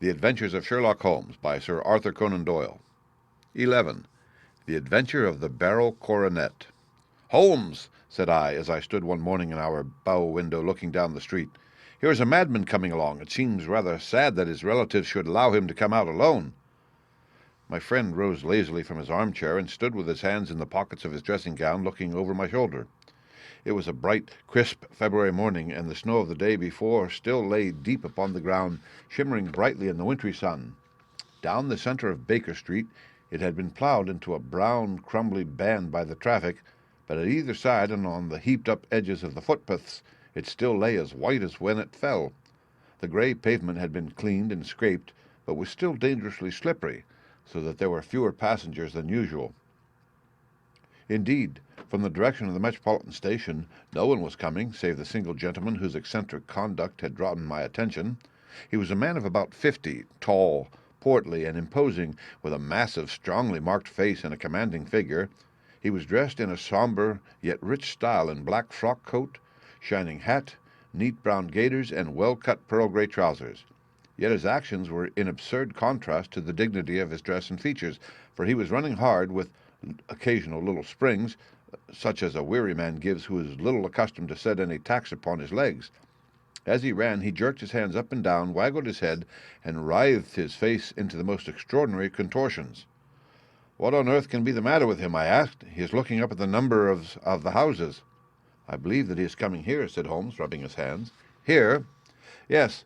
The Adventures of Sherlock Holmes by Sir Arthur Conan Doyle. 11. The Adventure of the Beryl Cornet. "Holmes," said I, as I stood one morning in our bow window looking down the street, "here is a madman coming along. It seems rather sad that his relatives should allow him to come out alone." My friend rose lazily from his armchair and stood with his hands in the pockets of his dressing gown, looking over my shoulder. It was a bright, crisp February morning, and the snow of the day before still lay deep upon the ground, shimmering brightly in the wintry sun. Down the center of Baker Street it had been plowed into a brown, crumbly band by the traffic, but at either side and on the heaped-up edges of the footpaths it still lay as white as when it fell. The gray pavement had been cleaned and scraped, but was still dangerously slippery, so that there were fewer passengers than usual. Indeed, from the direction of the Metropolitan Station no one was coming save the single gentleman whose eccentric conduct had drawn my attention. He was a man of about 50, tall, portly, and imposing, with a massive, strongly marked face and a commanding figure. He was dressed in a sombre yet rich style in black frock coat, shining hat, neat brown gaiters, and well-cut pearl-gray trousers. Yet his actions were in absurd contrast to the dignity of his dress and features, for he was running hard, with occasional little springs, such as a weary man gives who is little accustomed to set any tax upon his legs. As he ran, he jerked his hands up and down, waggled his head, and writhed his face into the most extraordinary contortions. "What on earth can be the matter with him?" I asked. "He is looking up at the number of the houses." "I believe that he is coming here," said Holmes, rubbing his hands. "Here?" "Yes.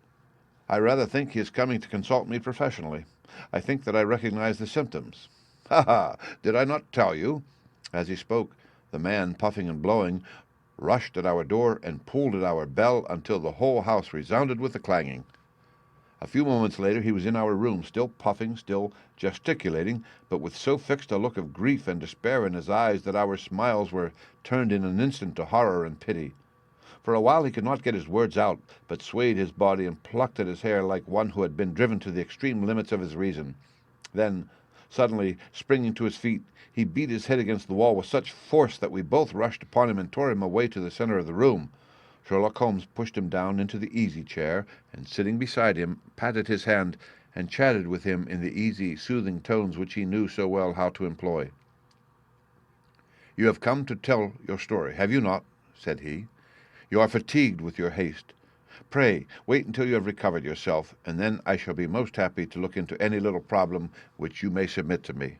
I rather think he is coming to consult me professionally. I think that I recognize the symptoms." "Ha, ha! Did I not tell you?" As he spoke, the man, puffing and blowing, rushed at our door and pulled at our bell until the whole house resounded with the clanging. A few moments later he was in our room, still puffing, still gesticulating, but with so fixed a look of grief and despair in his eyes that our smiles were turned in an instant to horror and pity. For a while he could not get his words out, but swayed his body and plucked at his hair like one who had been driven to the extreme limits of his reason. Then, suddenly springing to his feet, he beat his head against the wall with such force that we both rushed upon him and tore him away to the center of the room. Sherlock Holmes pushed him down into the easy-chair, and sitting beside him, patted his hand and chatted with him in the easy, soothing tones which he knew so well how to employ. "You have come to tell your story, have you not?" said he. "You are fatigued with your haste. Pray, wait until you have recovered yourself, and then I shall be most happy to look into any little problem which you may submit to me."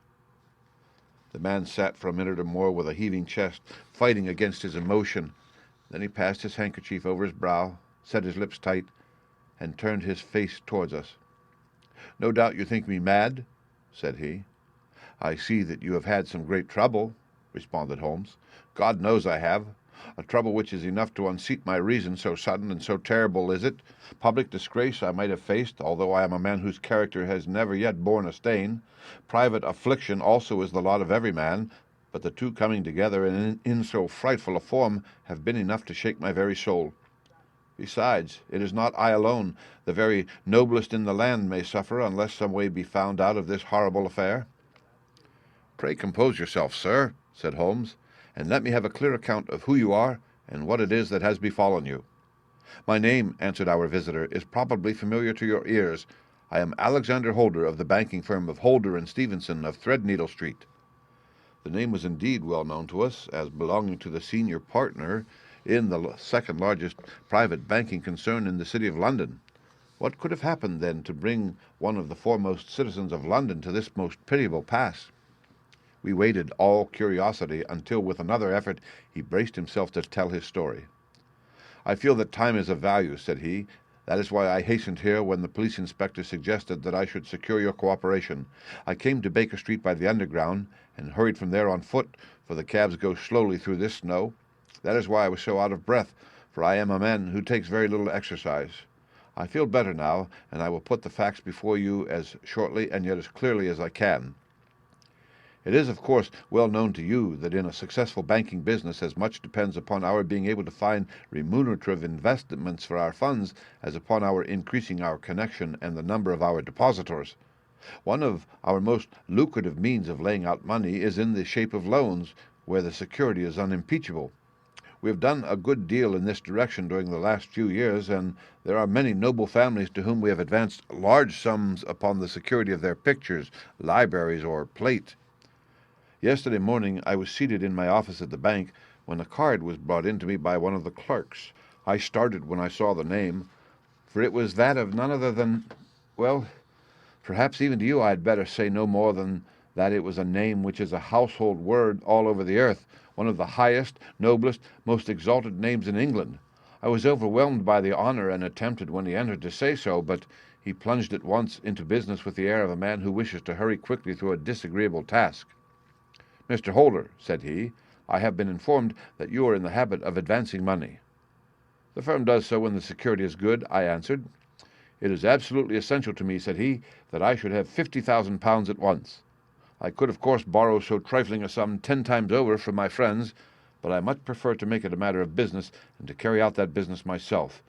The man sat for a minute or more with a heaving chest, fighting against his emotion. Then he passed his handkerchief over his brow, set his lips tight, and turned his face towards us. "No doubt you think me mad," said he. "I see that you have had some great trouble," responded Holmes. "God knows I have. A trouble which is enough to unseat my reason, so sudden and so terrible is it. Public disgrace I might have faced, although I am a man whose character has never yet borne a stain. Private affliction also is the lot of every man, but the two coming together in so frightful a form have been enough to shake my very soul. Besides, it is not I alone. The very noblest in the land may suffer unless some way be found out of this horrible affair." "Pray compose yourself, sir," said Holmes, "and let me have a clear account of who you are and what it is that has befallen you." "My name," answered our visitor, "is probably familiar to your ears. I am Alexander Holder, of the banking firm of Holder and Stevenson, of Threadneedle Street." The name was indeed well known to us, as belonging to the senior partner in the second largest private banking concern in the city of London. What could have happened, then, to bring one of the foremost citizens of London to this most pitiable pass? We waited, all curiosity, until with another effort he braced himself to tell his story. "I feel that time is of value," said he. "That is why I hastened here when the police inspector suggested that I should secure your cooperation. I came to Baker Street by the Underground, and hurried from there on foot, for the cabs go slowly through this snow. That is why I was so out of breath, for I am a man who takes very little exercise. I feel better now, and I will put the facts before you as shortly and yet as clearly as I can. It is, of course, well known to you that in a successful banking business as much depends upon our being able to find remunerative investments for our funds as upon our increasing our connection and the number of our depositors. One of our most lucrative means of laying out money is in the shape of loans, where the security is unimpeachable. We have done a good deal in this direction during the last few years, and there are many noble families to whom we have advanced large sums upon the security of their pictures, libraries, or plate. Yesterday morning I was seated in my office at the bank when a card was brought in to me by one of the clerks. I started when I saw the name, for it was that of none other than, well, perhaps even to you I had better say no more than that it was a name which is a household word all over the earth, one of the highest, noblest, most exalted names in England. I was overwhelmed by the honor and attempted when he entered to say so, but he plunged at once into business with the air of a man who wishes to hurry quickly through a disagreeable task. "Mr. Holder," said he, "I have been informed that you are in the habit of advancing money." "The firm does so when the security is good," I answered. "It is absolutely essential to me," said he, "that I should have £50,000 at once. I could, of course, borrow so trifling a sum 10 times over from my friends, but I much prefer to make it a matter of business and to carry out that business myself.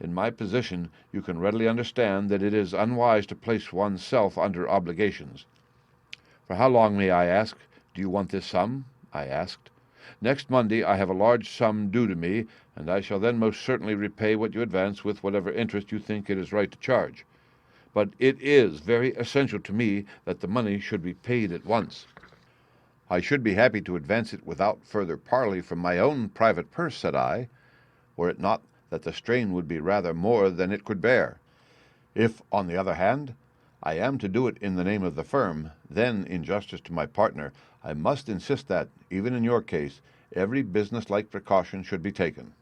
In my position, you can readily understand that it is unwise to place one's self under obligations." "For how long, may I ask, do you want this sum?" I asked. "Next Monday I have a large sum due to me, and I shall then most certainly repay what you advance with whatever interest you think it is right to charge. But it is very essential to me that the money should be paid at once. "I should be happy to advance it without further parley from my own private purse," said I, "were it not that the strain would be rather more than it could bear. If, on the other hand, I am to do it in the name of the firm, then, in justice to my partner, I must insist that, even in your case, every business-like precaution should be taken."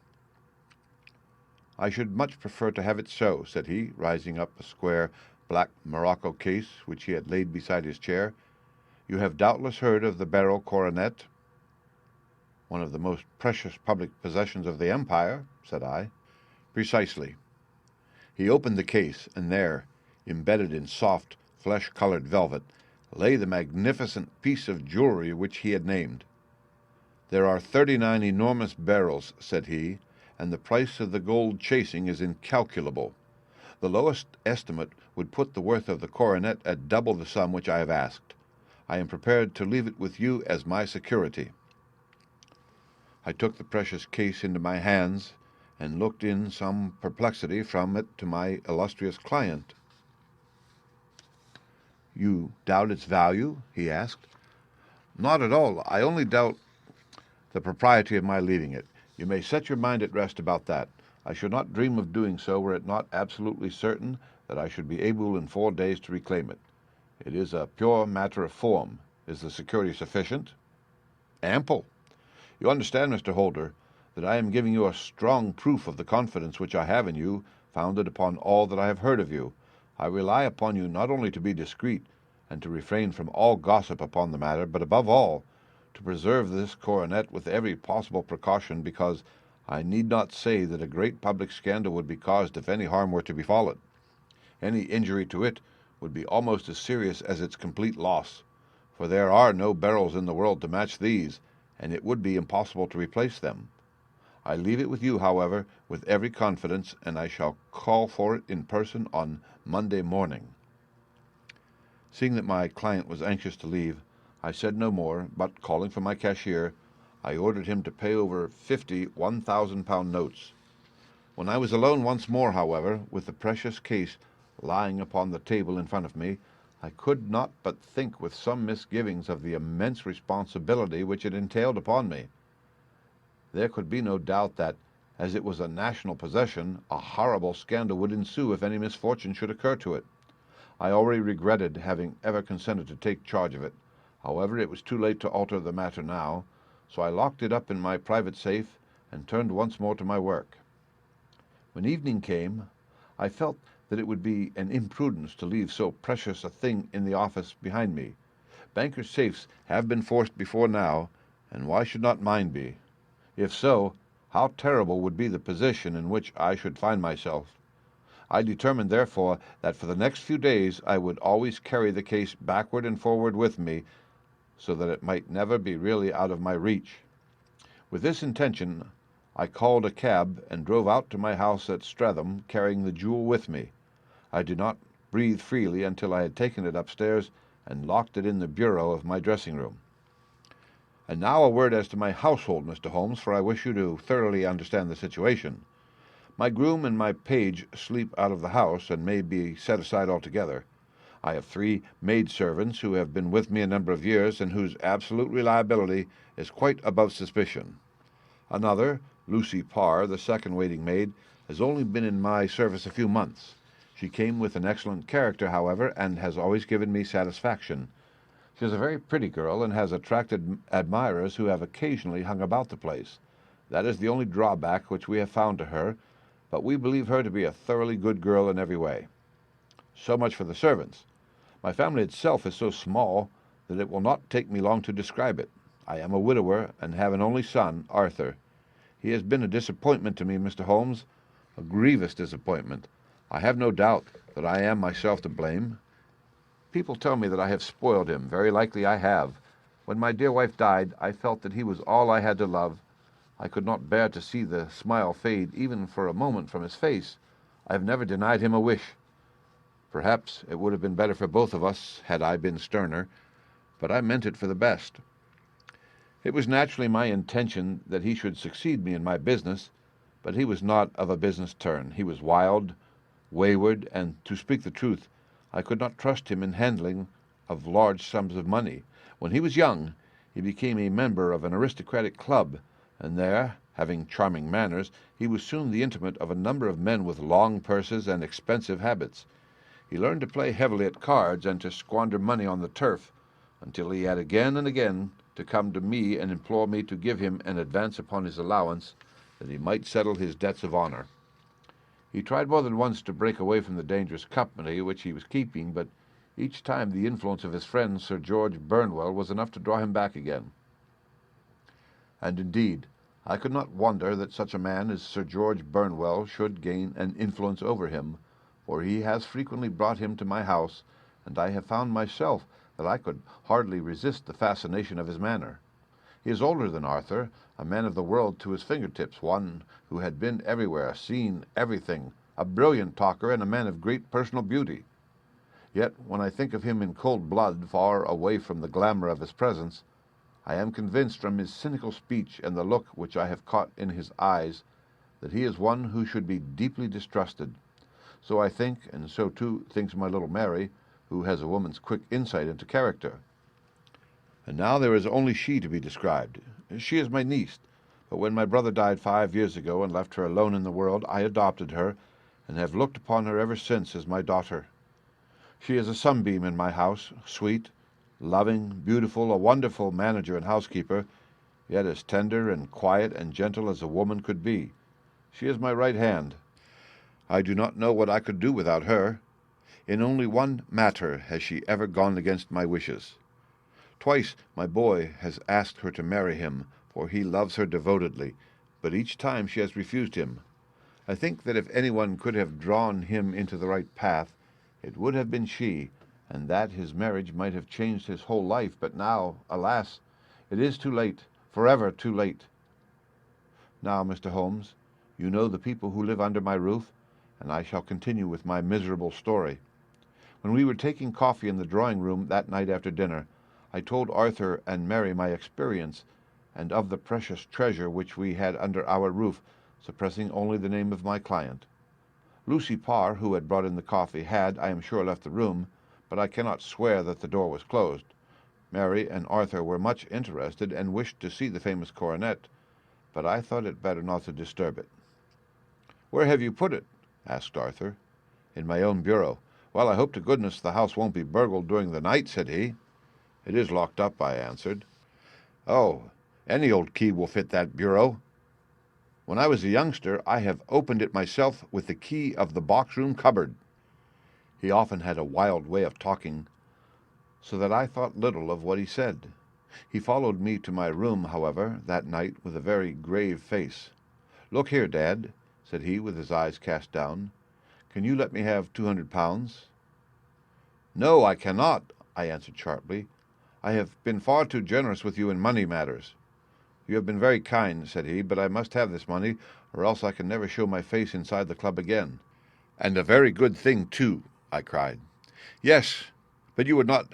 "I should much prefer to have it so," said he, rising up a square black morocco case which he had laid beside his chair. "You have doubtless heard of the Beryl coronet?" "One of the most precious public possessions of the empire," said I. "Precisely." He opened the case, and there, embedded in soft, flesh-colored velvet, lay the magnificent piece of jewelry which he had named. "There are 39 enormous barrels," said he, "and the price of the gold chasing is incalculable. The lowest estimate would put the worth of the coronet at double the sum which I have asked. I am prepared to leave it with you as my security." I took the precious case into my hands, and looked in some perplexity from it to my illustrious client. "You doubt its value?" he asked. "Not at all. I only doubt the propriety of my leaving it. You may set your mind at rest about that. I should not dream of doing so were it not absolutely certain that I should be able in 4 days to reclaim it. It is a pure matter of form. Is the security sufficient?" "Ample. You understand, Mr. Holder, that I am giving you a strong proof of the confidence which I have in you, founded upon all that I have heard of you. I rely upon you not only to be discreet, and to refrain from all gossip upon the matter, but above all, to preserve this coronet with every possible precaution, because I need not say that a great public scandal would be caused if any harm were to befall it. Any injury to it would be almost as serious as its complete loss, for there are no Beryls in the world to match these, and it would be impossible to replace them. I leave it with you, however, with every confidence, and I shall call for it in person on Monday morning." Seeing that my client was anxious to leave, I said no more, but, calling for my cashier, I ordered him to pay over 50 £1,000 notes. When I was alone once more, however, with the precious case lying upon the table in front of me, I could not but think with some misgivings of the immense responsibility which it entailed upon me. There could be no doubt that, as it was a national possession, a horrible scandal would ensue if any misfortune should occur to it. I already regretted having ever consented to take charge of it. However, it was too late to alter the matter now, so I locked it up in my private safe and turned once more to my work. When evening came, I felt that it would be an imprudence to leave so precious a thing in the office behind me. Bankers' safes have been forced before now, and why should not mine be? If so, how terrible would be the position in which I should find myself. I determined, therefore, that for the next few days I would always carry the case backward and forward with me, so that it might never be really out of my reach. With this intention, I called a cab and drove out to my house at Streatham, carrying the jewel with me. I did not breathe freely until I had taken it upstairs and locked it in the bureau of my dressing-room. And now a word as to my household, Mr. Holmes, for I wish you to thoroughly understand the situation. My groom and my page sleep out of the house and may be set aside altogether. I have 3 maid-servants who have been with me a number of years and whose absolute reliability is quite above suspicion. Another, Lucy Parr, the second waiting maid, has only been in my service a few months. She came with an excellent character, however, and has always given me satisfaction. She is a very pretty girl and has attracted admirers who have occasionally hung about the place. That is the only drawback which we have found to her, but we believe her to be a thoroughly good girl in every way. So much for the servants. My family itself is so small that it will not take me long to describe it. I am a widower and have an only son, Arthur. He has been a disappointment to me, Mr. Holmes, a grievous disappointment. I have no doubt that I am myself to blame. People tell me that I have spoiled him. Very likely I have. When my dear wife died, I felt that he was all I had to love. I could not bear to see the smile fade even for a moment from his face. I have never denied him a wish. Perhaps it would have been better for both of us had I been sterner, but I meant it for the best. It was naturally my intention that he should succeed me in my business, but he was not of a business turn. He was wild, wayward, and, to speak the truth, I could not trust him in handling of large sums of money. When he was young, he became a member of an aristocratic club, and there, having charming manners, he was soon the intimate of a number of men with long purses and expensive habits. He learned to play heavily at cards and to squander money on the turf, until he had again and again to come to me and implore me to give him an advance upon his allowance, that he might settle his debts of honor. He tried more than once to break away from the dangerous company which he was keeping, but each time the influence of his friend Sir George Burnwell was enough to draw him back again. And indeed, I could not wonder that such a man as Sir George Burnwell should gain an influence over him, for he has frequently brought him to my house, and I have found myself that I could hardly resist the fascination of his manner. He is older than Arthur, a man of the world to his fingertips, one who had been everywhere, seen everything, a brilliant talker and a man of great personal beauty. Yet when I think of him in cold blood, far away from the glamour of his presence, I am convinced from his cynical speech and the look which I have caught in his eyes that he is one who should be deeply distrusted. So I think, and so too thinks my little Mary, who has a woman's quick insight into character. And now there is only she to be described. She is my niece, but when my brother died 5 years ago and left her alone in the world, I adopted her, and have looked upon her ever since as my daughter. She is a sunbeam in my house, sweet, loving, beautiful, a wonderful manager and housekeeper, yet as tender and quiet and gentle as a woman could be. She is my right hand. I do not know what I could do without her. In only one matter has she ever gone against my wishes. Twice my boy has asked her to marry him, for he loves her devotedly, but each time she has refused him. I think that if anyone could have drawn him into the right path, it would have been she, and that his marriage might have changed his whole life. But now, alas, it is too late, forever too late. Now, Mr. Holmes, you know the people who live under my roof, and I shall continue with my miserable story. When we were taking coffee in the drawing-room that night after dinner, I told Arthur and Mary my experience, and of the precious treasure which we had under our roof, suppressing only the name of my client. Lucy Parr, who had brought in the coffee, had, I am sure, left the room, but I cannot swear that the door was closed. Mary and Arthur were much interested and wished to see the famous coronet, but I thought it better not to disturb it. "Where have you put it?" asked Arthur. "In my own bureau." "Well, I hope to goodness the house won't be burgled during the night," said he. "It is locked up," I answered. "Oh, any old key will fit that bureau. When I was a youngster, I have opened it myself with the key of the box-room cupboard." He often had a wild way of talking, so that I thought little of what he said. He followed me to my room, however, that night with a very grave face. "Look here, Dad," said he, with his eyes cast down. "Can you let me have £200? "No, I cannot," I answered sharply. "I have been far too generous with you in money matters." "You have been very kind," said he, "but I must have this money, or else I can never show my face inside the club again." "And a very good thing, too," I cried. "Yes, but you would not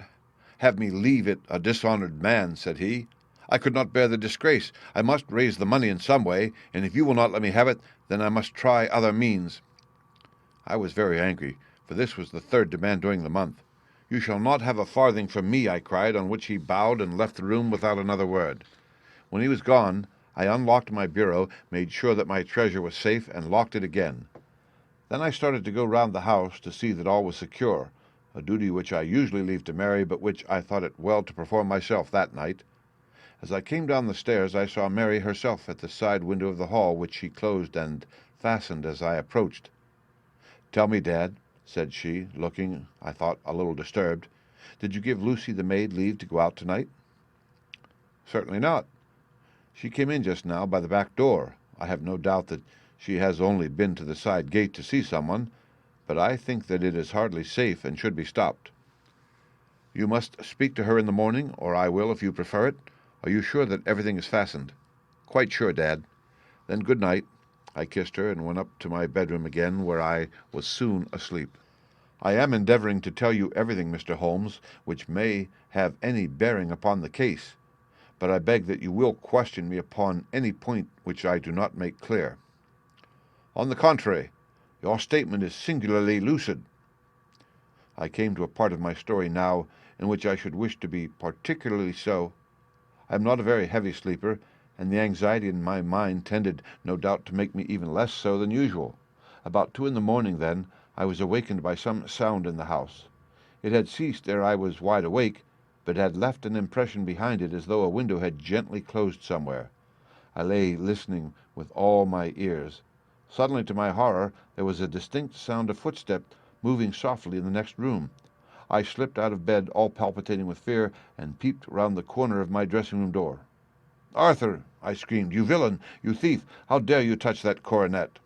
have me leave it a dishonored man," said he. I could not bear the disgrace. I must raise the money in some way, and if you will not let me have it, then I must try other means." I was very angry, for this was the third demand during the month. "You shall not have a farthing from me," I cried, on which he bowed and left the room without another word. When he was gone, I unlocked my bureau, made sure that my treasure was safe, and locked it again. Then I started to go round the house to see that all was secure, a duty which I usually leave to Mary, but which I thought it well to perform myself that night. As I came down the stairs, I saw Mary herself at the side window of the hall, which she closed and fastened as I approached. "Tell me, Dad," said she, looking, I thought, a little disturbed, "did you give Lucy the maid leave to go out tonight?" "Certainly not. She came in just now by the back door. I have no doubt that she has only been to the side gate to see someone, but I think that it is hardly safe and should be stopped." "You must speak to her in the morning, or I will, if you prefer it. Are you sure that everything is fastened?" "Quite sure, Dad." "Then good night." I kissed her and went up to my bedroom again, where I was soon asleep. "I am endeavoring to tell you everything, Mr. Holmes, which may have any bearing upon the case, but I beg that you will question me upon any point which I do not make clear." "On the contrary, your statement is singularly lucid." I came to a part of my story now in which I should wish to be particularly so. I am not a very heavy sleeper, and the anxiety in my mind tended, no doubt, to make me even less so than usual. About 2 in the morning, then, I was awakened by some sound in the house. It had ceased ere I was wide awake, but had left an impression behind it as though a window had gently closed somewhere. I lay listening with all my ears. Suddenly, to my horror, there was a distinct sound of footsteps moving softly in the next room. I slipped out of bed, all palpitating with fear, and peeped round the corner of my dressing-room door. "Arthur!" I screamed. "You villain! You thief! How dare you touch that coronet?"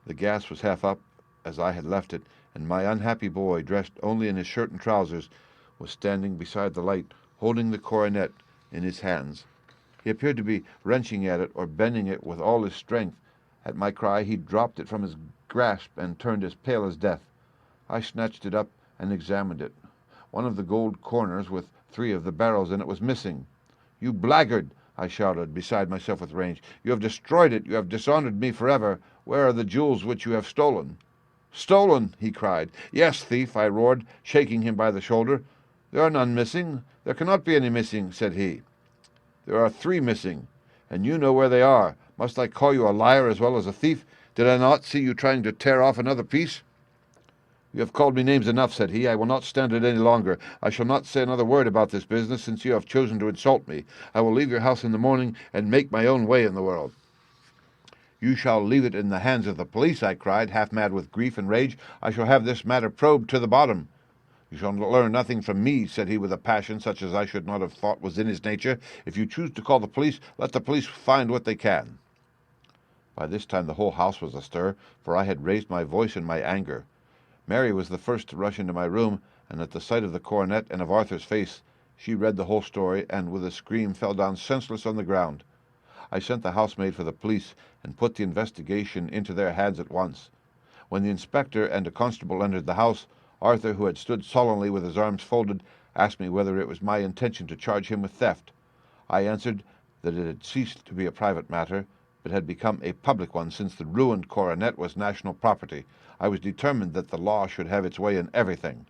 The gas was half up, as I had left it, and my unhappy boy, dressed only in his shirt and trousers, was standing beside the light, holding the coronet in his hands. He appeared to be wrenching at it, or bending it with all his strength. At my cry he dropped it from his grasp and turned as pale as death. I snatched it up and examined it. One of the gold corners, with 3 of the barrels in it, was missing. "You blackguard!" I shouted, beside myself with rage. "You have destroyed it. You have dishonored me forever. Where are the jewels which you have stolen?" "Stolen!" he cried. "Yes, thief!" I roared, shaking him by the shoulder. "There are none missing. There cannot be any missing," said he. "There are 3 missing, and you know where they are. Must I call you a liar as well as a thief? Did I not see you trying to tear off another piece?" "You have called me names enough," said he. "I will not stand it any longer. I shall not say another word about this business, since you have chosen to insult me. I will leave your house in the morning and make my own way in the world." "You shall leave it in the hands of the police," I cried, half mad with grief and rage. "I shall have this matter probed to the bottom." "You shall learn nothing from me," said he with a passion such as I should not have thought was in his nature. "If you choose to call the police, let the police find what they can." By this time the whole house was astir, for I had raised my voice in my anger. Mary was the first to rush into my room, and at the sight of the coronet and of Arthur's face, she read the whole story, and with a scream fell down senseless on the ground. I sent the housemaid for the police, and put the investigation into their hands at once. When the inspector and a constable entered the house, Arthur, who had stood sullenly with his arms folded, asked me whether it was my intention to charge him with theft. I answered that it had ceased to be a private matter, but had become a public one, since the ruined coronet was national property. I was determined that the law should have its way in everything.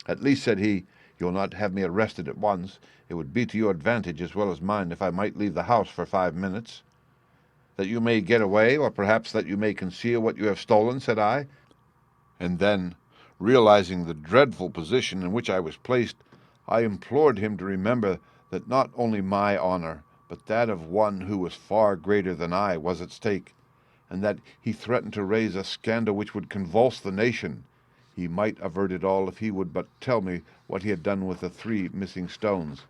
"At least," said he, "you will not have me arrested at once. It would be to your advantage as well as mine if I might leave the house for 5 minutes." "That you may get away, or perhaps that you may conceal what you have stolen," said I. And then, realizing the dreadful position in which I was placed, I implored him to remember that not only my honor, but that of one who was far greater than I, was at stake, and that he threatened to raise a scandal which would convulse the nation. He might avert it all if he would but tell me what he had done with the 3 missing stones.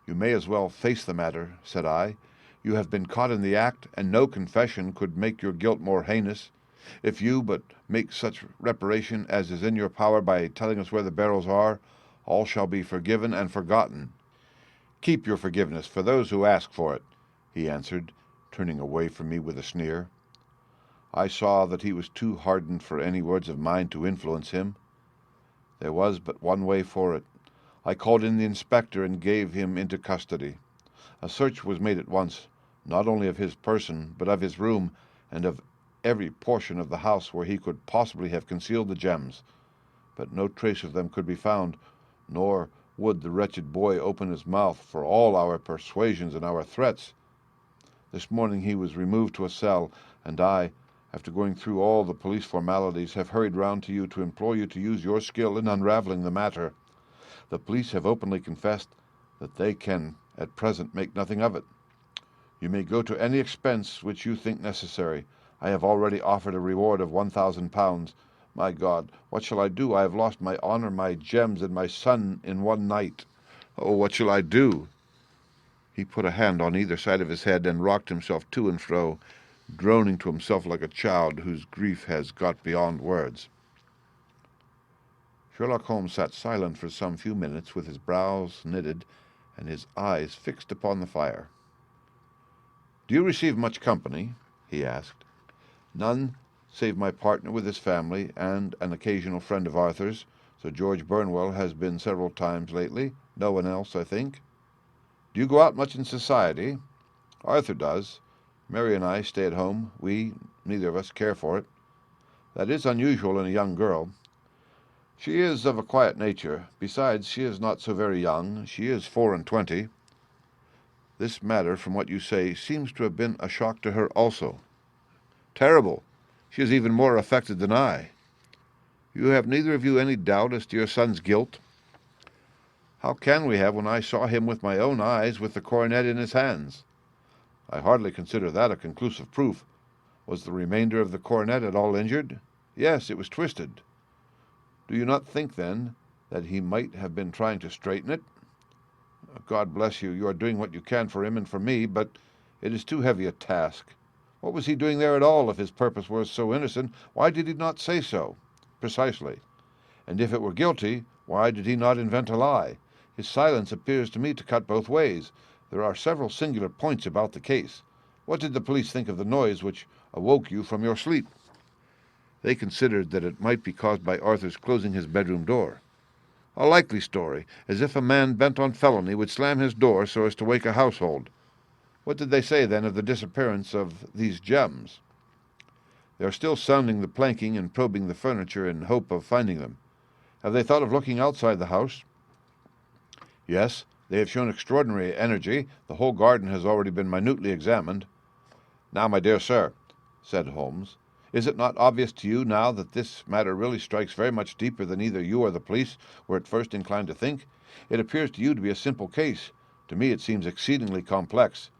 "You may as well face the matter," said I. "You have been caught in the act, and no confession could make your guilt more heinous. If you but make such reparation as is in your power by telling us where the barrels are, all shall be forgiven and forgotten." "Keep your forgiveness for those who ask for it," he answered, turning away from me with a sneer. I saw that he was too hardened for any words of mine to influence him. There was but one way for it. I called in the inspector and gave him into custody. A search was made at once, not only of his person, but of his room, and of every portion of the house where he could possibly have concealed the gems. But no trace of them could be found, nor would the wretched boy open his mouth for all our persuasions and our threats. This morning he was removed to a cell, and I, after going through all the police formalities, have hurried round to you to implore you to use your skill in unraveling the matter. The police have openly confessed that they can at present make nothing of it. You may go to any expense which you think necessary. I have already offered a reward of £1,000. My God, what shall I do? I have lost my honor, my gems, and my son in one night. Oh, what shall I do?" He put a hand on either side of his head and rocked himself to and fro, groaning to himself like a child whose grief has got beyond words. Sherlock Holmes sat silent for some few minutes, with his brows knitted and his eyes fixed upon the fire. "Do you receive much company?" he asked. "None, save my partner with his family, and an occasional friend of Arthur's. Sir George Burnwell has been several times lately. No one else, I think." "Do you go out much in society?" "Arthur does. Mary and I stay at home. We, neither of us, care for it." "That is unusual in a young girl." "She is of a quiet nature. Besides, she is not so very young. She is 24. This matter, from what you say, seems to have been a shock to her also." "Terrible. She is even more affected than I." "You have neither of you any doubt as to your son's guilt?" "How can we have when I saw him with my own eyes with the cornet in his hands?" "I hardly consider that a conclusive proof. Was the remainder of the cornet at all injured?" "Yes, it was twisted." "Do you not think, then, that he might have been trying to straighten it?" "God bless you, you are doing what you can for him and for me, but it is too heavy a task. What was he doing there at all? If his purpose was so innocent, why did he not say so?" "Precisely. And if it were guilty, why did he not invent a lie? His silence appears to me to cut both ways. There are several singular points about the case. What did the police think of the noise which awoke you from your sleep?" "They considered that it might be caused by Arthur's closing his bedroom door." "A likely story, as if a man bent on felony would slam his door so as to wake a household. What did they say, then, of the disappearance of these gems?" "They are still sounding the planking and probing the furniture in hope of finding them." "Have they thought of looking outside the house?" "Yes, they have shown extraordinary energy. The whole garden has already been minutely examined." "Now, my dear sir," said Holmes, "is it not obvious to you now that this matter really strikes very much deeper than either you or the police were at first inclined to think? It appears to you to be a simple case. To me it seems exceedingly complex.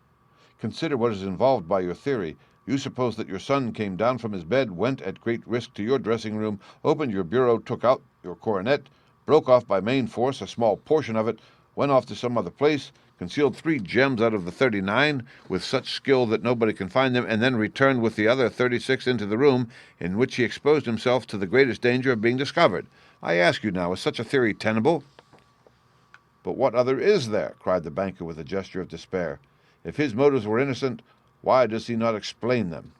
Consider what is involved by your theory. You suppose that your son came down from his bed, went at great risk to your dressing-room, opened your bureau, took out your coronet, broke off by main force a small portion of it, went off to some other place, concealed 3 gems out of the 39 with such skill that nobody can find them, and then returned with the other 36 into the room, in which he exposed himself to the greatest danger of being discovered. I ask you now, is such a theory tenable?" "But what other is there?" cried the banker with a gesture of despair. "If his motives were innocent, why does he not explain them?"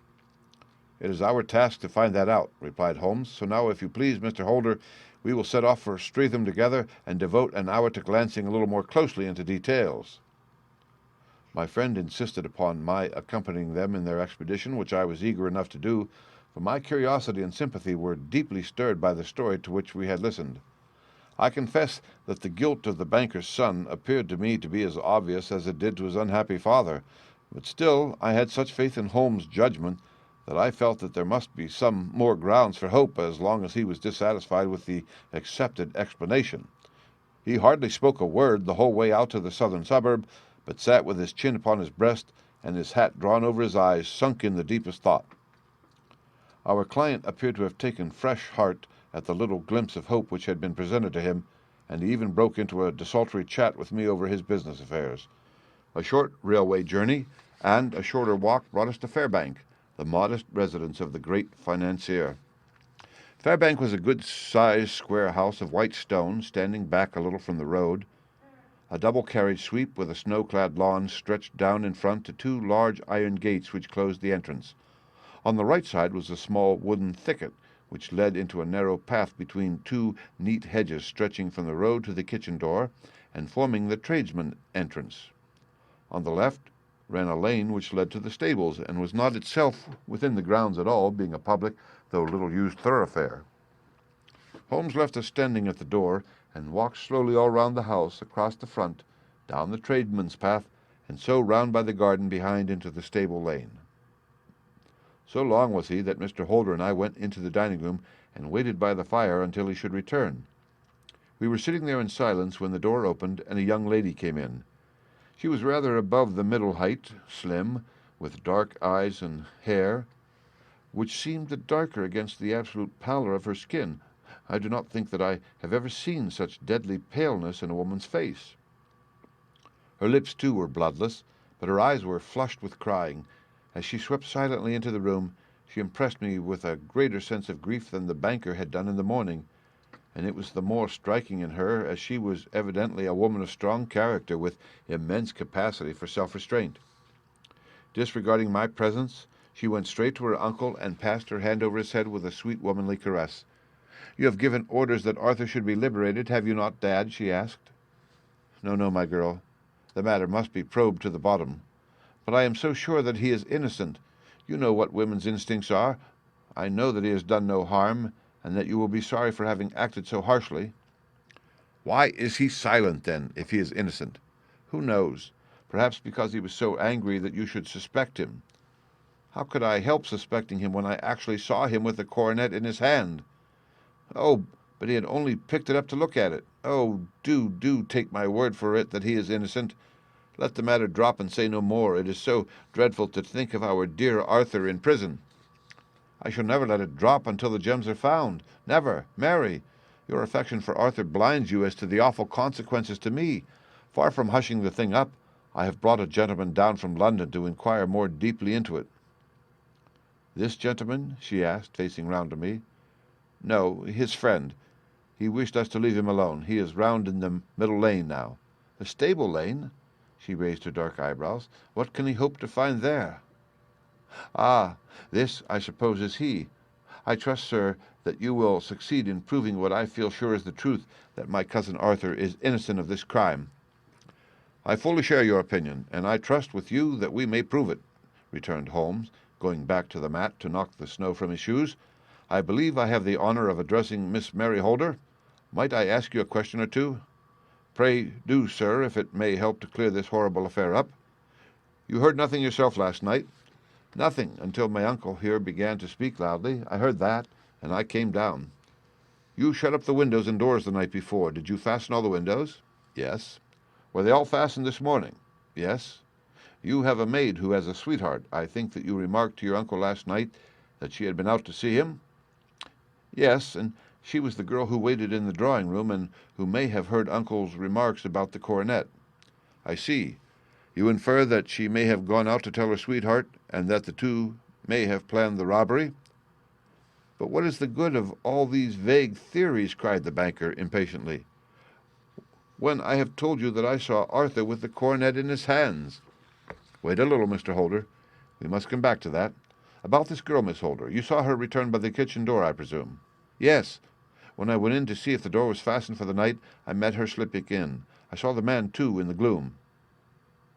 "It is our task to find that out," replied Holmes. "So now, if you please, Mr. Holder, we will set off for Streatham together, and devote an hour to glancing a little more closely into details." My friend insisted upon my accompanying them in their expedition, which I was eager enough to do, for my curiosity and sympathy were deeply stirred by the story to which we had listened. I confess that the guilt of the banker's son appeared to me to be as obvious as it did to his unhappy father, but still I had such faith in Holmes' judgment that I felt that there must be some more grounds for hope as long as he was dissatisfied with the accepted explanation. He hardly spoke a word the whole way out to the southern suburb, but sat with his chin upon his breast and his hat drawn over his eyes, sunk in the deepest thought. Our client appeared to have taken fresh heart at the little glimpse of hope which had been presented to him, and he even broke into a desultory chat with me over his business affairs. A short railway journey and a shorter walk brought us to Fairbank, the modest residence of the great financier. Fairbank was a good-sized square house of white stone, standing back a little from the road. A double-carriage sweep with a snow-clad lawn stretched down in front to 2 large iron gates which closed the entrance. On the right side was a small wooden thicket, which led into a narrow path between two neat hedges stretching from the road to the kitchen door and forming the tradesman entrance. On the left ran a lane which led to the stables, and was not itself within the grounds at all, being a public, though little-used thoroughfare. Holmes left us standing at the door, and walked slowly all round the house, across the front, down the tradesman's path, and so round by the garden behind into the stable lane. So long was he that Mr. Holder and I went into the dining-room and waited by the fire until he should return. We were sitting there in silence when the door opened and a young lady came in. She was rather above the middle height, slim, with dark eyes and hair, which seemed the darker against the absolute pallor of her skin. I do not think that I have ever seen such deadly paleness in a woman's face. Her lips, too, were bloodless, but her eyes were flushed with crying. As she swept silently into the room, she impressed me with a greater sense of grief than the banker had done in the morning, and it was the more striking in her as she was evidently a woman of strong character with immense capacity for self-restraint. Disregarding my presence, she went straight to her uncle and passed her hand over his head with a sweet womanly caress. "You have given orders that Arthur should be liberated, have you not, Dad?" she asked. "No, no, my girl. The matter must be probed to the bottom. But I am so sure that he is innocent. You know what women's instincts are. I know that he has done no harm, and that you will be sorry for having acted so harshly." "Why is he silent, then, if he is innocent?" "Who knows? Perhaps because he was so angry that you should suspect him." "How could I help suspecting him when I actually saw him with the coronet in his hand?" "Oh, but he had only picked it up to look at it. Oh, do take my word for it that he is innocent. Let the matter drop and say no more. It is so dreadful to think of our dear Arthur in prison." "I shall never let it drop until the gems are found. Never. Mary, your affection for Arthur blinds you as to the awful consequences to me. Far from hushing the thing up, I have brought a gentleman down from London to inquire more deeply into it." "This gentleman?" she asked, facing round to me. "No, his friend. He wished us to leave him alone. He is round in the middle lane now." "The stable lane?" She raised her dark eyebrows. "What can he hope to find there?" "Ah, this, I suppose, is he. I trust, sir, that you will succeed in proving what I feel sure is the truth, that my cousin Arthur is innocent of this crime." "I fully share your opinion, and I trust with you that we may prove it," returned Holmes, going back to the mat to knock the snow from his shoes. "I believe I have the honor of addressing Miss Mary Holder. Might I ask you a question or two?" "Pray do, sir, if it may help to clear this horrible affair up." "You heard nothing yourself last night?" "Nothing, until my uncle here began to speak loudly. I heard that, and I came down." "You shut up the windows and doors the night before. Did you fasten all the windows?" "Yes." "Were they all fastened this morning?" "Yes." "You have a maid who has a sweetheart. I think that you remarked to your uncle last night that she had been out to see him?" "Yes, and she was the girl who waited in the drawing-room, and who may have heard uncle's remarks about the coronet." "I see. You infer that she may have gone out to tell her sweetheart, and that the two may have planned the robbery?" "But what is the good of all these vague theories?" cried the banker impatiently, "when I have told you that I saw Arthur with the coronet in his hands." "Wait a little, Mr. Holder. We must come back to that. About this girl, Miss Holder. You saw her return by the kitchen door, I presume?" "Yes. When I went in to see if the door was fastened for the night, I met her slipping in. I saw the man, too, in the gloom."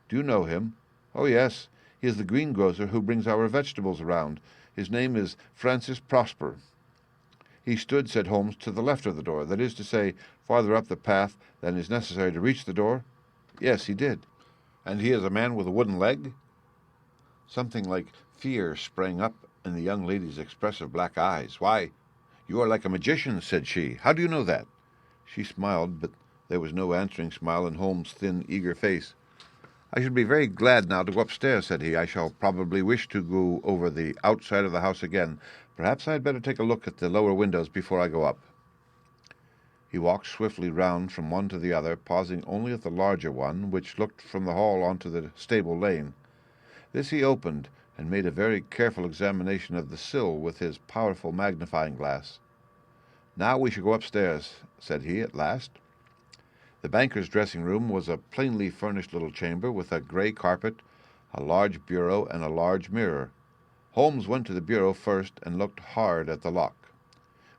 "Do you know him?" "Oh, yes. He is the greengrocer who brings our vegetables around. His name is Francis Prosper." "He stood," said Holmes, "to the left of the door, that is to say, farther up the path than is necessary to reach the door?" "Yes, he did." "And he is a man with a wooden leg?" Something like fear sprang up in the young lady's expressive black eyes. "Why, you are like a magician," said she. "How do you know that?" She smiled, but there was no answering smile in Holmes' thin, eager face. "I should be very glad now to go upstairs," said he. "I shall probably wish to go over the outside of the house again. Perhaps I had better take a look at the lower windows before I go up." He walked swiftly round from one to the other, pausing only at the larger one, which looked from the hall onto the stable lane. This he opened, and made a very careful examination of the sill with his powerful magnifying glass. "Now we shall go upstairs," said he at last. The banker's dressing-room was a plainly furnished little chamber with a grey carpet, a large bureau, and a large mirror. Holmes went to the bureau first and looked hard at the lock.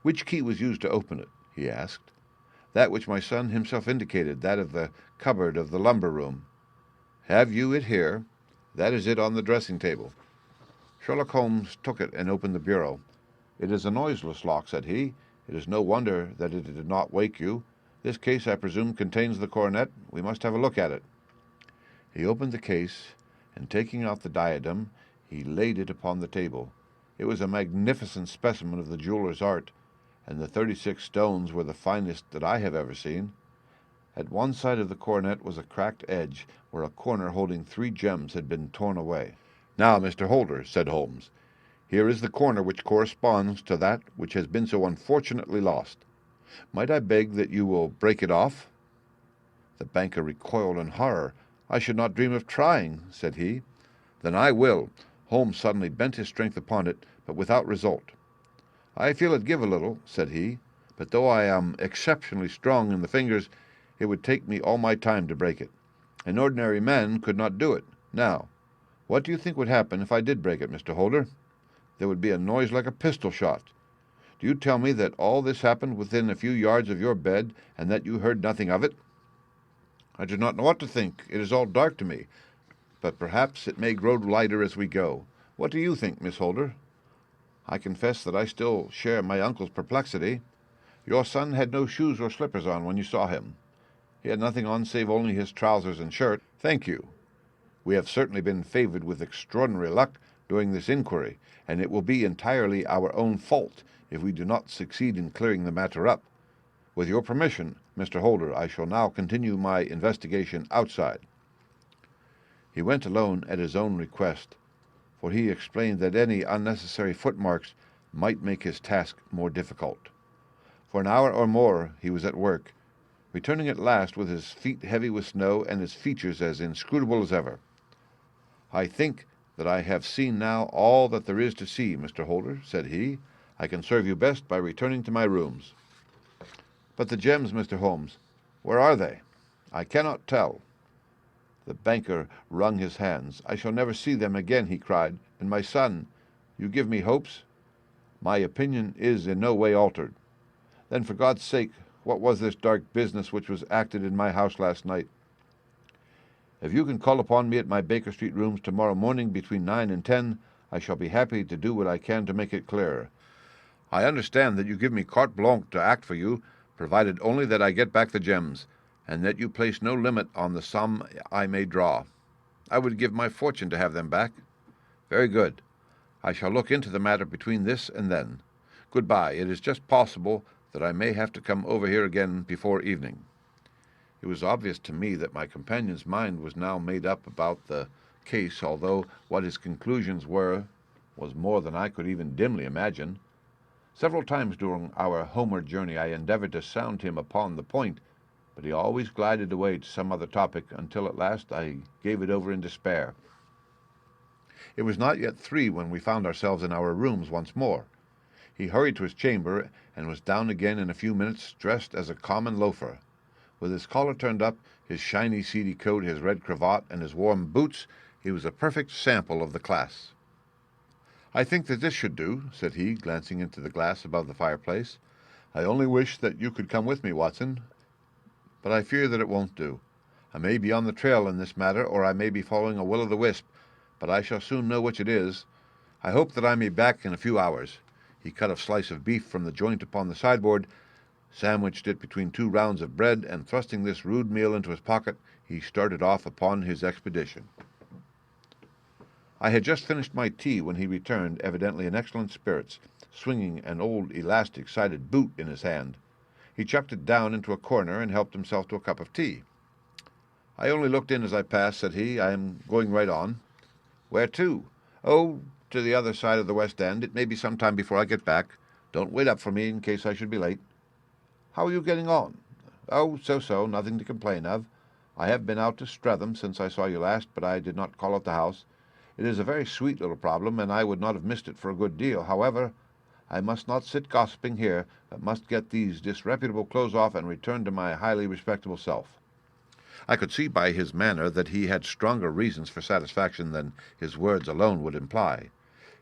"Which key was used to open it?" he asked. "That which my son himself indicated, that of the cupboard of the lumber room." "Have you it here?" "That is it on the dressing table." Sherlock Holmes took it and opened the bureau. "It is a noiseless lock," said he. "It is no wonder that it did not wake you. This case, I presume, contains the coronet. We must have a look at it." He opened the case, and taking out the diadem, he laid it upon the table. It was a magnificent specimen of the jeweler's art, and the 36 stones were the finest that I have ever seen. At one side of the coronet was a cracked edge, where a corner holding 3 gems had been torn away. "Now, Mr. Holder," said Holmes, "here is the corner which corresponds to that which has been so unfortunately lost. Might I beg that you will break it off?" The banker recoiled in horror. "I should not dream of trying," said he. "Then I will." Holmes suddenly bent his strength upon it, but without result. "I feel it give a little," said he, "but though I am exceptionally strong in the fingers, it would take me all my time to break it. An ordinary man could not do it. Now, what do you think would happen if I did break it, Mr. Holder? There would be a noise like a pistol shot. Do you tell me that all this happened within a few yards of your bed, and that you heard nothing of it?" "I do not know what to think. It is all dark to me, but perhaps it may grow lighter as we go. What do you think, Miss Holder?" "I confess that I still share my uncle's perplexity. Your son had no shoes or slippers on when you saw him. He had nothing on save only his trousers and shirt." "Thank you. We have certainly been favored with extraordinary luck during this inquiry, and it will be entirely our own fault if we do not succeed in clearing the matter up. With your permission, Mr. Holder, I shall now continue my investigation outside." He went alone at his own request, for he explained that any unnecessary footmarks might make his task more difficult. For an hour or more he was at work, returning at last with his feet heavy with snow and his features as inscrutable as ever. "I think that I have seen now all that there is to see, Mr. Holder," said he. "I can serve you best by returning to my rooms." "But the gems, Mr. Holmes, where are they?" "I cannot tell." The banker wrung his hands. "I shall never see them again," he cried. "And my son, you give me hopes?" "My opinion is in no way altered." "Then, for God's sake, what was this dark business which was acted in my house last night?" "If you can call upon me at my Baker Street rooms tomorrow morning between 9 and 10, I shall be happy to do what I can to make it clearer. I understand that you give me carte blanche to act for you, provided only that I get back the gems, and that you place no limit on the sum I may draw. I would give my fortune to have them back." "Very good. I shall look into the matter between this and then. Good-bye. It is just possible that I may have to come over here again before evening." It was obvious to me that my companion's mind was now made up about the case, although what his conclusions were was more than I could even dimly imagine. Several times during our homeward journey I endeavored to sound him upon the point, but he always glided away to some other topic, until at last I gave it over in despair. It was not yet 3 when we found ourselves in our rooms once more. He hurried to his chamber, and was down again in a few minutes, dressed as a common loafer. With his collar turned up, his shiny seedy coat, his red cravat, and his warm boots, he was a perfect sample of the class. "I think that this should do," said he, glancing into the glass above the fireplace. "I only wish that you could come with me, Watson, but I fear that it won't do. I may be on the trail in this matter, or I may be following a will-o'-the-wisp, but I shall soon know which it is. I hope that I may be back in a few hours." He cut a slice of beef from the joint upon the sideboard, sandwiched it between 2 rounds of bread, and thrusting this rude meal into his pocket, he started off upon his expedition. I had just finished my tea when he returned, evidently in excellent spirits, swinging an old elastic-sided boot in his hand. He chucked it down into a corner and helped himself to a cup of tea. "I only looked in as I passed," said he. "I am going right on." "Where to?" "Oh, to the other side of the West End. It may be some time before I get back. Don't wait up for me in case I should be late." "How are you getting on?" "Oh, so-so, nothing to complain of. I have been out to Streatham since I saw you last, but I did not call at the house. It is a very sweet little problem, and I would not have missed it for a good deal. However, I must not sit gossiping here, but must get these disreputable clothes off and return to my highly respectable self." I could see by his manner that he had stronger reasons for satisfaction than his words alone would imply.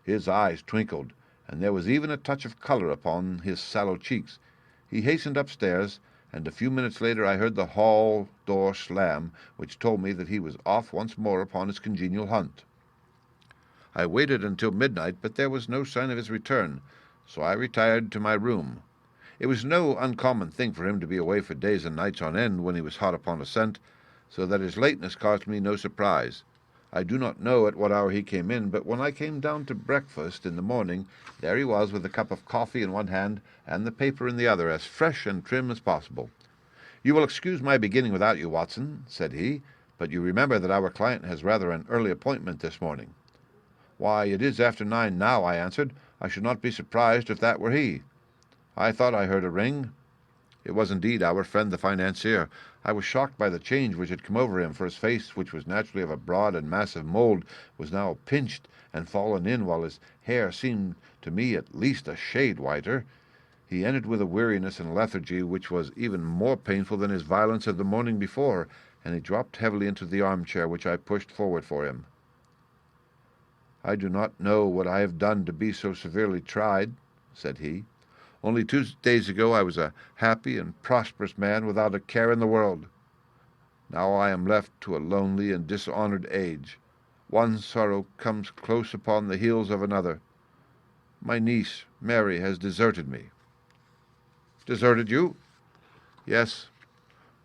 His eyes twinkled, and there was even a touch of colour upon his sallow cheeks. He hastened upstairs, and a few minutes later I heard the hall door slam, which told me that he was off once more upon his congenial hunt. I waited until midnight, but there was no sign of his return, so I retired to my room. It was no uncommon thing for him to be away for days and nights on end when he was hot upon a scent, so that his lateness caused me no surprise. I do not know at what hour he came in, but when I came down to breakfast in the morning, there he was with a cup of coffee in one hand and the paper in the other, as fresh and trim as possible. "You will excuse my beginning without you, Watson," said he, "but you remember that our client has rather an early appointment this morning." "Why, it is after 9 now," I answered. "I should not be surprised if that were he." "I thought I heard a ring." It was indeed our friend the financier. I was shocked by the change which had come over him, for his face, which was naturally of a broad and massive mould, was now pinched and fallen in, while his hair seemed to me at least a shade whiter. He entered with a weariness and lethargy which was even more painful than his violence of the morning before, and he dropped heavily into the armchair which I pushed forward for him. "I do not know what I have done to be so severely tried," said he. "Only 2 days ago I was a happy and prosperous man without a care in the world. Now I am left to a lonely and dishonoured age. One sorrow comes close upon the heels of another. My niece, Mary, has deserted me." "Deserted you?" "Yes.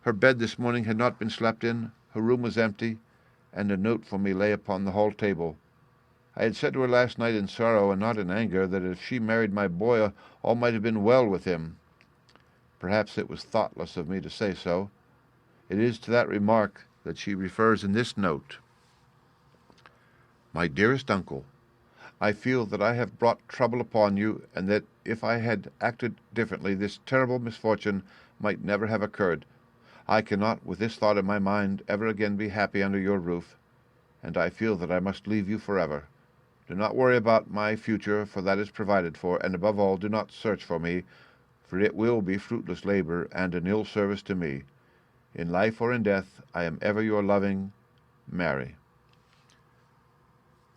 Her bed this morning had not been slept in, her room was empty, and a note for me lay upon the hall table. I had said to her last night in sorrow and not in anger that if she married my boy all might have been well with him. Perhaps it was thoughtless of me to say so. It is to that remark that she refers in this note. "My dearest uncle, I feel that I have brought trouble upon you, and that if I had acted differently this terrible misfortune might never have occurred. I cannot, with this thought in my mind, ever again be happy under your roof, and I feel that I must leave you forever. Do not worry about my future, for that is provided for, and above all, do not search for me, for it will be fruitless labor and an ill service to me. In life or in death, I am ever your loving Mary."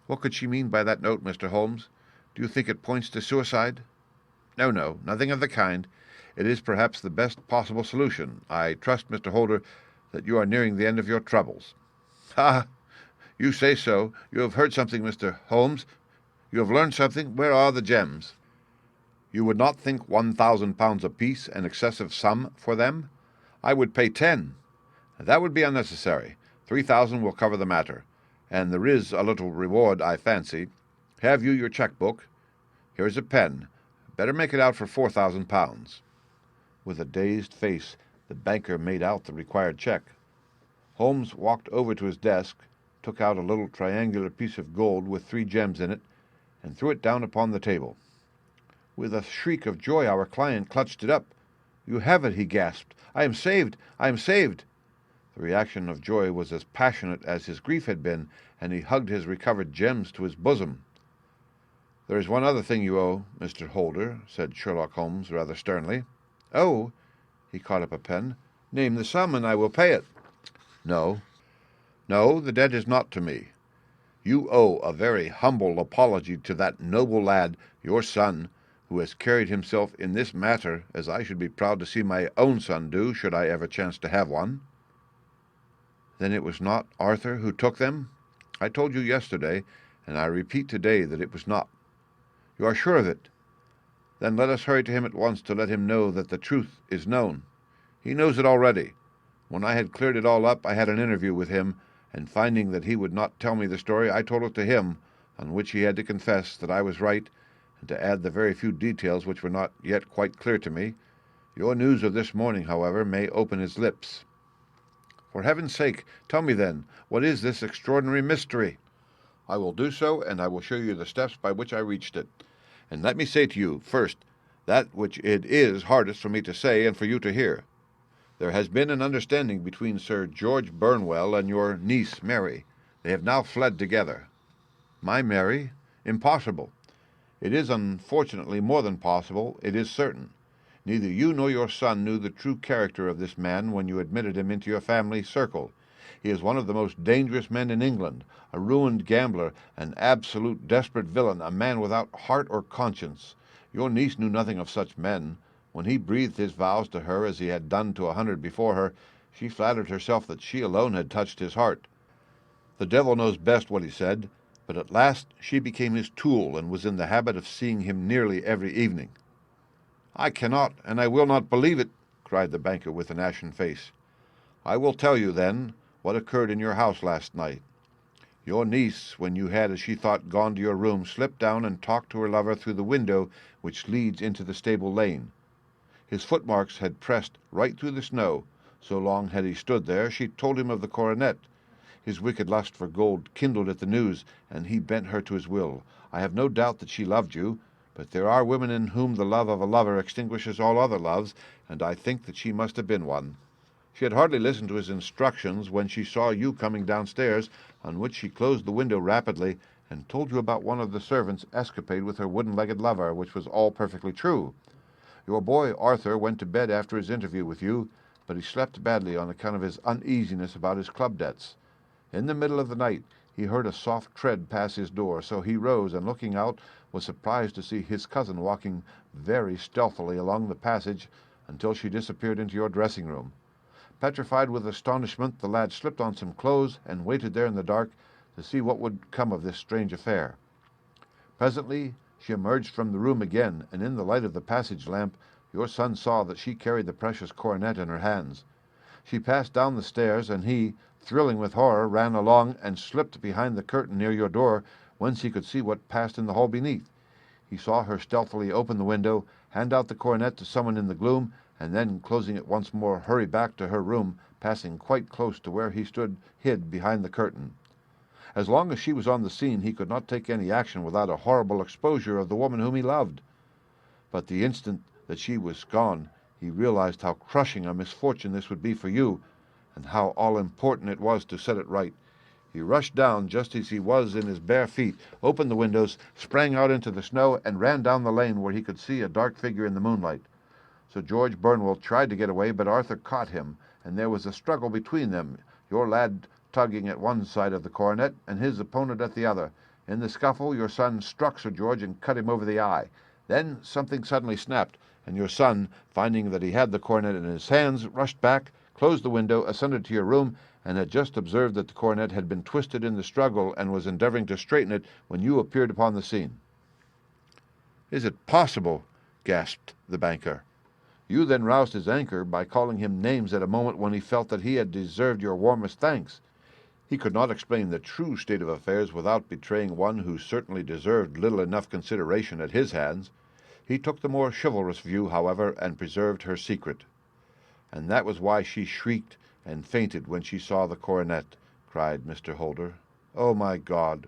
What could she mean by that note, Mr. Holmes? Do you think it points to suicide? No, nothing of the kind. It is perhaps the best possible solution. I trust, Mr. Holder, that you are nearing the end of your troubles. "Ha! You say so. You have heard something, Mr. Holmes. You have learned something. Where are the gems?" "You would not think £1,000 apiece an excessive sum for them? I would pay 10. That would be unnecessary. 3,000 will cover the matter, and there is a little reward, I fancy. Have you your cheque-book? Here is a pen. Better make it out for £4,000. With a dazed face, the banker made out the required cheque. Holmes walked over to his desk, took out a little triangular piece of gold with 3 gems in it, and threw it down upon the table. With a shriek of joy our client clutched it up. "You have it," he gasped. "I am saved! I am saved!" The reaction of joy was as passionate as his grief had been, and he hugged his recovered gems to his bosom. "There is one other thing you owe, Mr. Holder," said Sherlock Holmes rather sternly. "Oh!" He caught up a pen. "Name the sum, and I will pay it." No, the debt is not to me. You owe a very humble apology to that noble lad, your son, who has carried himself in this matter as I should be proud to see my own son do, should I ever chance to have one." "Then it was not Arthur who took them?" "I told you yesterday, and I repeat today, that it was not." "You are sure of it? Then let us hurry to him at once to let him know that the truth is known. He knows it already. When I had cleared it all up, I had an interview with him, and finding that he would not tell me the story, I told it to him, on which he had to confess that I was right, and to add the very few details which were not yet quite clear to me. Your news of this morning, however, may open his lips." "For heaven's sake, tell me then, what is this extraordinary mystery?" "I will do so, and I will show you the steps by which I reached it. And let me say to you, first, that which it is hardest for me to say and for you to hear. There has been an understanding between Sir George Burnwell and your niece Mary. They have now fled together." "My Mary? Impossible." "It is unfortunately more than possible. It is certain. Neither you nor your son knew the true character of this man when you admitted him into your family circle. He is one of the most dangerous men in England, a ruined gambler, an absolute desperate villain, a man without heart or conscience. Your niece knew nothing of such men. When he breathed his vows to her, as he had done to 100 before her, she flattered herself that she alone had touched his heart. The devil knows best what he said, but at last she became his tool and was in the habit of seeing him nearly every evening. "I cannot and I will not believe it," cried the banker with an ashen face. "I will tell you, then, what occurred in your house last night. Your niece, when you had, as she thought, gone to your room, slipped down and talked to her lover through the window which leads into the stable lane. His footmarks had pressed right through the snow. So long had he stood there, she told him of the coronet. His wicked lust for gold kindled at the news, and he bent her to his will. I have no doubt that she loved you, but there are women in whom the love of a lover extinguishes all other loves, and I think that she must have been one. She had hardly listened to his instructions when she saw you coming downstairs, on which she closed the window rapidly and told you about one of the servants' escapade with her wooden-legged lover, which was all perfectly true. Your boy Arthur went to bed after his interview with you, but he slept badly on account of his uneasiness about his club debts. In the middle of the night he heard a soft tread pass his door, so he rose and, looking out, was surprised to see his cousin walking very stealthily along the passage until she disappeared into your dressing-room. Petrified with astonishment, the lad slipped on some clothes and waited there in the dark to see what would come of this strange affair. Presently she emerged from the room again, and in the light of the passage lamp your son saw that she carried the precious coronet in her hands. She passed down the stairs, and he, thrilling with horror, ran along and slipped behind the curtain near your door, whence he could see what passed in the hall beneath. He saw her stealthily open the window, hand out the coronet to someone in the gloom, and then, closing it once more, hurry back to her room, passing quite close to where he stood hid behind the curtain. As long as she was on the scene, he could not take any action without a horrible exposure of the woman whom he loved. But the instant that she was gone, he realized how crushing a misfortune this would be for you, and how all-important it was to set it right. He rushed down just as he was in his bare feet, opened the windows, sprang out into the snow, and ran down the lane where he could see a dark figure in the moonlight. Sir George Burnwell tried to get away, but Arthur caught him, and there was a struggle between them, your lad tugging at one side of the coronet and his opponent at the other. In the scuffle your son struck Sir George and cut him over the eye. Then something suddenly snapped, and your son, finding that he had the coronet in his hands, rushed back, closed the window, ascended to your room, and had just observed that the coronet had been twisted in the struggle and was endeavoring to straighten it when you appeared upon the scene." "Is it possible?" gasped the banker. "You then roused his anger by calling him names at a moment when he felt that he had deserved your warmest thanks. He could not explain the true state of affairs without betraying one who certainly deserved little enough consideration at his hands. He took the more chivalrous view, however, and preserved her secret. And that was why she shrieked and fainted when she saw the coronet," cried Mr. Holder. "Oh, my God,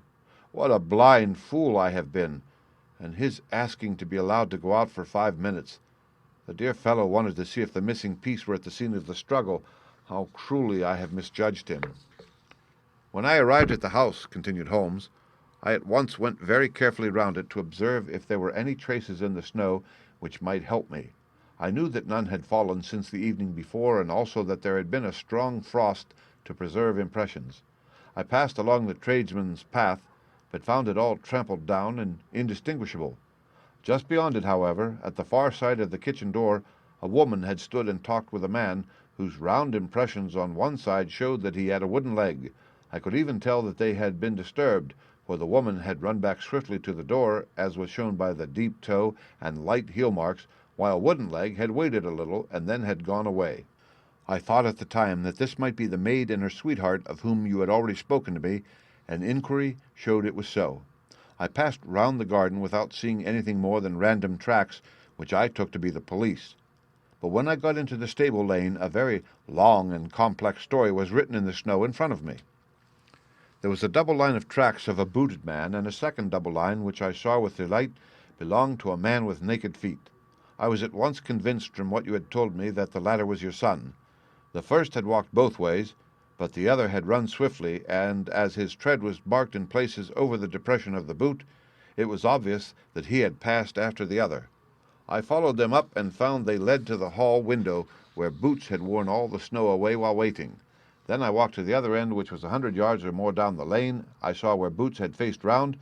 what a blind fool I have been! And his asking to be allowed to go out for 5 minutes. The dear fellow wanted to see if the missing piece were at the scene of the struggle. How cruelly I have misjudged him." "When I arrived at the house," continued Holmes, "I at once went very carefully round it to observe if there were any traces in the snow which might help me. I knew that none had fallen since the evening before, and also that there had been a strong frost to preserve impressions. I passed along the tradesman's path, but found it all trampled down and indistinguishable. Just beyond it, however, at the far side of the kitchen door, a woman had stood and talked with a man, whose round impressions on one side showed that he had a wooden leg. I could even tell that they had been disturbed, for the woman had run back swiftly to the door, as was shown by the deep toe and light heel marks, while Wooden Leg had waited a little and then had gone away. I thought at the time that this might be the maid and her sweetheart of whom you had already spoken to me, and inquiry showed it was so. I passed round the garden without seeing anything more than random tracks, which I took to be the police. But when I got into the stable lane, a very long and complex story was written in the snow in front of me. There was a double line of tracks of a booted man, and a second double line, which I saw with delight, belonged to a man with naked feet. I was at once convinced from what you had told me that the latter was your son. The first had walked both ways, but the other had run swiftly, and as his tread was marked in places over the depression of the boot, it was obvious that he had passed after the other. I followed them up and found they led to the hall window, where Boots had worn all the snow away while waiting. Then I walked to the other end, which was 100 yards or more down the lane. I saw where Boots had faced round,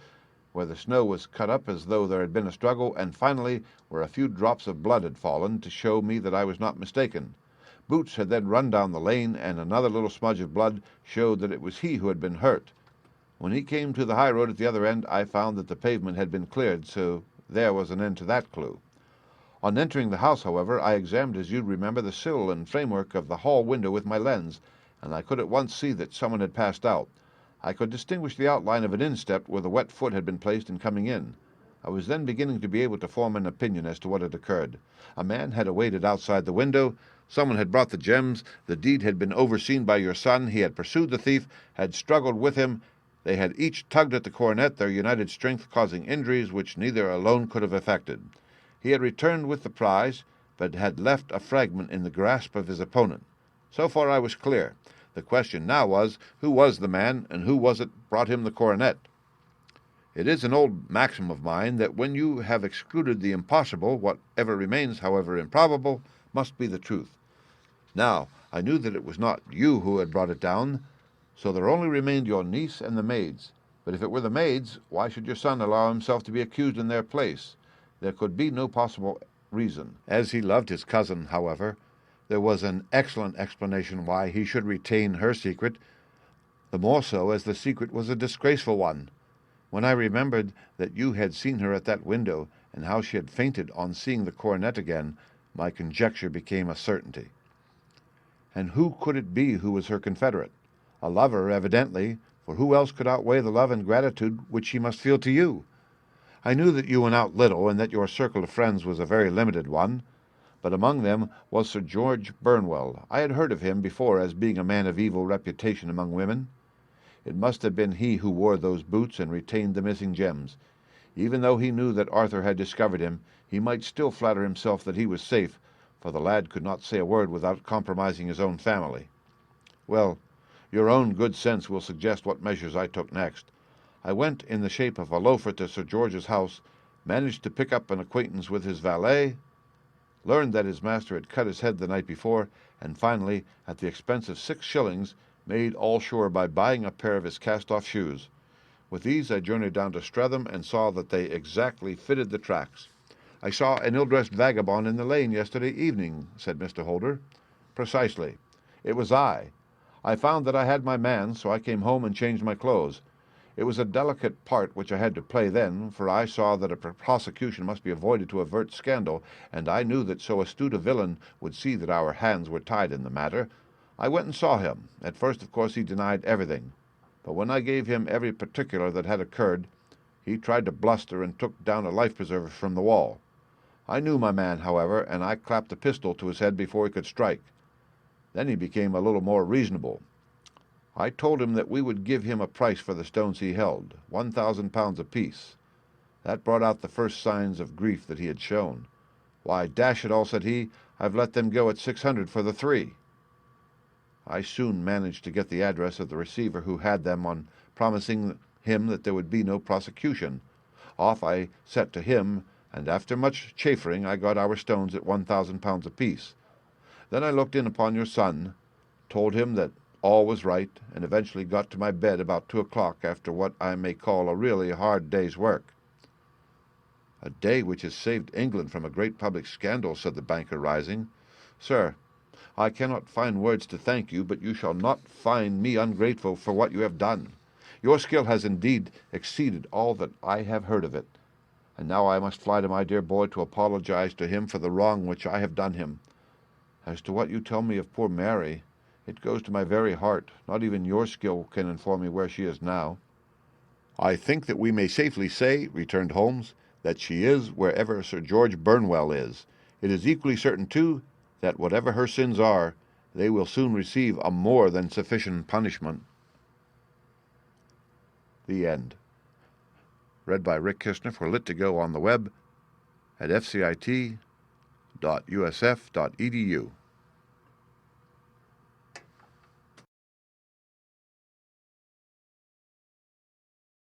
where the snow was cut up as though there had been a struggle, and finally where a few drops of blood had fallen to show me that I was not mistaken. Boots had then run down the lane, and another little smudge of blood showed that it was he who had been hurt. When he came to the high road at the other end, I found that the pavement had been cleared, so there was an end to that clue. On entering the house, however, I examined, as you'd remember, the sill and framework of the hall window with my lens, and I could at once see that someone had passed out. I could distinguish the outline of an instep where the wet foot had been placed in coming in. I was then beginning to be able to form an opinion as to what had occurred. A man had awaited outside the window. Someone had brought the gems. The deed had been overseen by your son. He had pursued the thief, had struggled with him. They had each tugged at the cornet, their united strength causing injuries which neither alone could have effected. He had returned with the prize, but had left a fragment in the grasp of his opponent. So far I was clear. The question now was, who was the man, and who was it brought him the coronet? It is an old maxim of mine that when you have excluded the impossible, whatever remains, however improbable, must be the truth. Now, I knew that it was not you who had brought it down, so there only remained your niece and the maids. But if it were the maids, why should your son allow himself to be accused in their place? There could be no possible reason. As he loved his cousin, however, there was an excellent explanation why he should retain her secret, the more so as the secret was a disgraceful one. When I remembered that you had seen her at that window, and how she had fainted on seeing the coronet again, my conjecture became a certainty. And who could it be who was her confederate? A lover, evidently, for who else could outweigh the love and gratitude which she must feel to you? I knew that you went out little, and that your circle of friends was a very limited one, but among them was Sir George Burnwell. I had heard of him before as being a man of evil reputation among women. It must have been he who wore those boots and retained the missing gems. Even though he knew that Arthur had discovered him, he might still flatter himself that he was safe, for the lad could not say a word without compromising his own family. Well, your own good sense will suggest what measures I took next. I went in the shape of a loafer to Sir George's house, managed to pick up an acquaintance with his valet, learned that his master had cut his head the night before, and finally, at the expense of 6 shillings, made all sure by buying a pair of his cast-off shoes. With these I journeyed down to Streatham and saw that they exactly fitted the tracks. I saw an ill-dressed vagabond in the lane yesterday evening, said Mr. Holder. Precisely. It was I. I found that I had my man, so I came home and changed my clothes. It was a delicate part which I had to play then, for I saw that a prosecution must be avoided to avert scandal, and I knew that so astute a villain would see that our hands were tied in the matter. I went and saw him. At first, of course, he denied everything, but when I gave him every particular that had occurred, he tried to bluster and took down a life-preserver from the wall. I knew my man, however, and I clapped a pistol to his head before he could strike. Then he became a little more reasonable. I told him that we would give him a price for the stones he held, £1,000 apiece. That brought out the first signs of grief that he had shown. Why, dash it all, said he, I've let them go at 600 for the 3. I soon managed to get the address of the receiver who had them, on promising him that there would be no prosecution. Off I set to him, and after much chaffering I got our stones at £1,000 apiece. Then I looked in upon your son, told him that all was right, and eventually got to my bed about 2 o'clock after what I may call a really hard day's work. A day which has saved England from a great public scandal, said the banker, rising. Sir, I cannot find words to thank you, but you shall not find me ungrateful for what you have done. Your skill has indeed exceeded all that I have heard of it, and now I must fly to my dear boy to apologize to him for the wrong which I have done him. As to what you tell me of poor Mary, it goes to my very heart. Not even your skill can inform me where she is now. I think that we may safely say, returned Holmes, that she is wherever Sir George Burnwell is. It is equally certain, too, that whatever her sins are, they will soon receive a more than sufficient punishment. The end. Read by Rick Kistner for Lit2Go on the web at fcit.usf.edu.